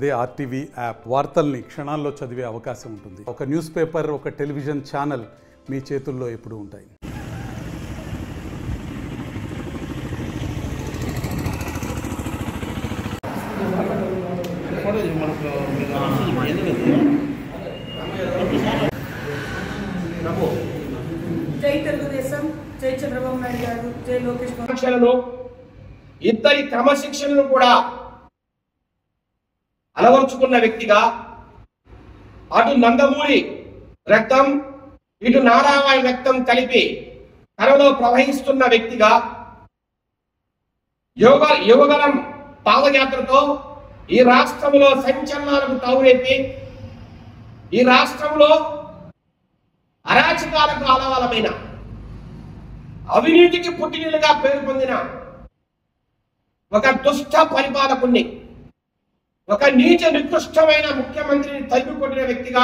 అదే RTV app వార్తల్ని క్షణాల్లో చదివే అవకాశం ఉంటుంది. ఒక న్యూస్ పేపర్, ఒక టెలివిజన్ ఛానల్ మీ చేతుల్లో ఎప్పుడూ ఉంటాయి. జై తెలుగుదేశం, జై చంద్రబాబు నాయుడు గారు, జై లోకేష్ బాబు. ఇద్దరి క్రమశిక్షణను కూడా అలవర్చుకున్న వ్యక్తిగా, అటు నందమూరి రక్తం ఇటు నారాయణ రక్తం కలిపి తనలో ప్రవహిస్తున్న వ్యక్తిగా యువగలం పాదయాత్రతో ఈ రాష్ట్రంలో సంచలనాలకు తావురేపి ఈ రాష్ట్రంలో అరాచకాలకు ఆలవాలమైన అవినీతికి పుట్టినలుగా పేరు పొందిన ఒక దుష్ట పరిపాలకుణ్ణి, ఒక నీచ నికృష్టమైన ముఖ్యమంత్రిని తరిమి కొట్టిన వ్యక్తిగా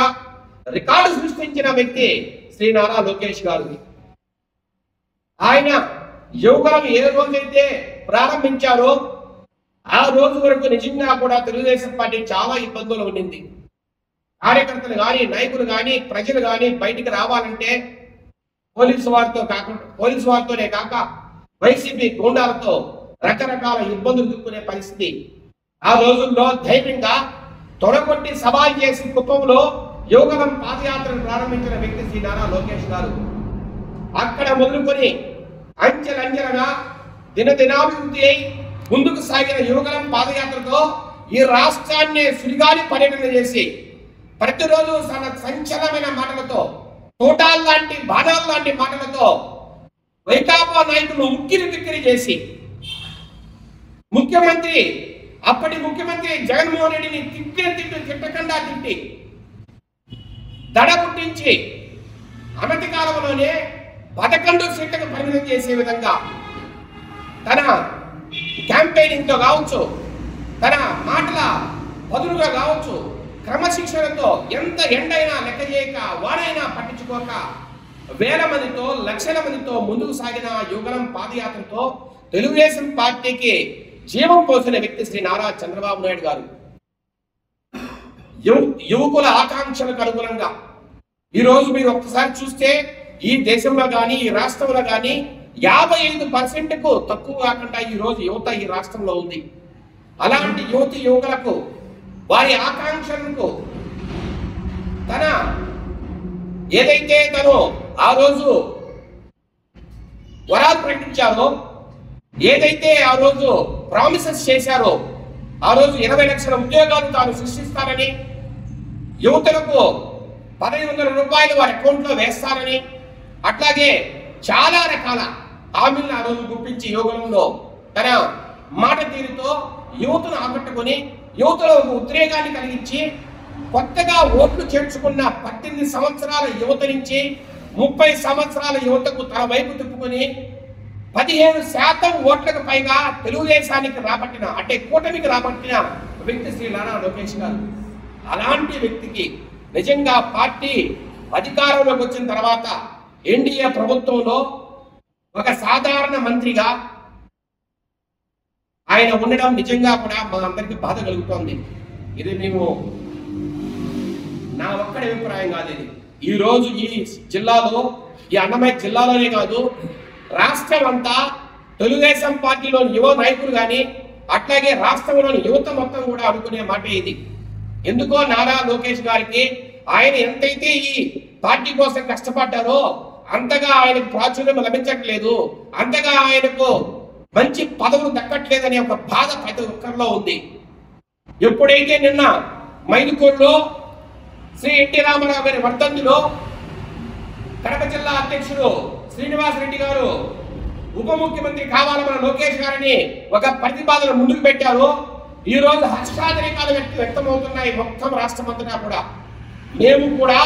రికార్డు సృష్టించిన వ్యక్తి శ్రీ నారా లోకేష్ గారు. ఆయన యువకులను ఏ రోజైతే ప్రారంభించారో ఆ రోజు వరకు నిజంగా కూడా తెలుగుదేశం పార్టీ చాలా ఇబ్బందులు ఉండింది. కార్యకర్తలు కానీ, నాయకులు కానీ, ప్రజలు కానీ బయటికి రావాలంటే పోలీసు వారితోనే కాక వైసీపీ గూండాలతో రకరకాల ఇబ్బందులు ఎదుర్కొనే పరిస్థితి. ఆ రోజుల్లో ధైర్యంగా తొడగొట్టి సవాల్ చేసి కుప్పంలో యువగలం పాదయాత్రను ప్రారంభించిన వ్యక్తి శ్రీ నారా లోకేష్ గారు. అక్కడ మొదలుకొని అంచెలంచెలుగా దినదినాభివృద్ధి అయి ముందుకు సాగిన యువగలం పాదయాత్రతో ఈ రాష్ట్రాన్ని సుడిగాలి పర్యటన చేసి ప్రతిరోజు తన సంచలనమైన మాటలతో, తోటాల్ లాంటి బాణాలు లాంటి మాటలతో వైకాపా నాయకులు ఉక్కిరి బిక్కిరి చేసి అప్పటి ముఖ్యమంత్రి జగన్మోహన్ రెడ్డిని తిట్టకుండా తిట్టి దడ పుట్టించి అనతి కాలంలోనే 11 సీట్లకు పరిమితం చేసే విధంగా తన క్యాంపెయినింగ్ తో కావచ్చు, తన మాటల బదులుగా కావచ్చు, క్రమశిక్షణతో ఎంత ఎండైనా లెక్క చేయక వారైనా పట్టించుకోక వేల మందితో, లక్షల మందితో ముందుకు సాగిన యువగలం పాదయాత్రతో తెలుగుదేశం పార్టీకి జీవం పోసిన వ్యక్తి శ్రీ నారా చంద్రబాబు నాయుడు గారు. యువకుల ఆకాంక్షలకు అనుగుణంగా ఈరోజు మీరు ఒక్కసారి చూస్తే ఈ దేశంలో కానీ, ఈ రాష్ట్రంలో కానీ 55%కు తక్కువ కాకుండా ఈరోజు యువత ఈ రాష్ట్రంలో ఉంది. అలాంటి యువకులకు వారి ఆకాంక్షలకు ఏదైతే తను ఆ రోజు వరాలు ప్రకటించారో, ఏదైతే ఆ రోజు ప్రామిసెస్ చేశారో, ఆ రోజు 20 లక్షల ఉద్యోగాలు తాను సృష్టిస్తానని, యువతులకు 1500 రూపాయలు వారి అకౌంట్ లో వేస్తానని, అట్లాగే చాలా రకాల హామీలను ఆ రోజు గుర్తించి యువగలంలో తన మాట తీరుతో యువతను ఆకట్టుకొని యువతలో ఒక ఉద్రేగాన్ని కలిగించి కొత్తగా ఓట్లు చేర్చుకున్న 18 సంవత్సరాల యువత నుంచి 30 సంవత్సరాల యువతకు తన వైపు తిప్పుకొని 15% ఓట్లకు పైగా తెలుగుదేశానికి రాబట్టిన, అంటే కూటమికి రాబట్టిన వ్యక్తి శ్రీ నారా లోకేష్ గారు. అలాంటి వ్యక్తికి నిజంగా పార్టీ అధికారంలోకి వచ్చిన తర్వాత ఎన్డీఏ ప్రభుత్వంలో ఒక సాధారణ మంత్రిగా ఆయన ఉండడం నిజంగా కూడా మా అందరికీ బాధ కలుగుతోంది. ఇది నా ఒక్కడి అభిప్రాయం కాదు. ఇది ఈ రోజు ఈ జిల్లాలో, ఈ అన్నమయ్య జిల్లాలోనే కాదు, రాష్ట్రం అంతా తెలుగుదేశం పార్టీలోని యువ నాయకులు కానీ, అట్లాగే రాష్ట్రంలోని యువత మొత్తం కూడా అనుకునే మాట ఇది. ఎందుకో నారా లోకేష్ గారికి ఆయన ఎంతైతే ఈ పార్టీ కోసం కష్టపడ్డారో అంతగా ఆయనకు ప్రాచుర్యం లభించట్లేదు, అంతగా ఆయనకు మంచి పదవులు దక్కట్లేదనే ఒక బాధ ప్రతి ఒక్కరిలో ఉంది. ఎప్పుడైతే నిన్న మైదుకూరులో శ్రీ ఎన్టీ రామారావు గారి వర్ధంతిలో కడప జిల్లా అధ్యక్షుడు శ్రీనివాస్ రెడ్డి గారు ఉప ముఖ్యమంత్రి కావాలని మన లోకేష్ గారిని ఒక ప్రతిపాదన ముందుకు పెట్టారు. ఈ రోజు హర్షాదరికాలు వ్యక్తమవుతున్నాయి మొత్తం రాష్ట్రం అంతటా కూడా. మేము కూడా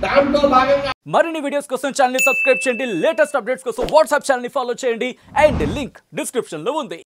దాంట్లో భాగంగా మరిన్ని వీడియోస్ కోసం ఛానల్ ని సబ్స్క్రైబ్ చేయండి, లేటెస్ట్ అప్డేట్స్ కోసం వాట్సాప్ ఛానల్ ని ఫాలో చేయండి, అండ్ లింక్ డిస్క్రిప్షన్ లో ఉంది.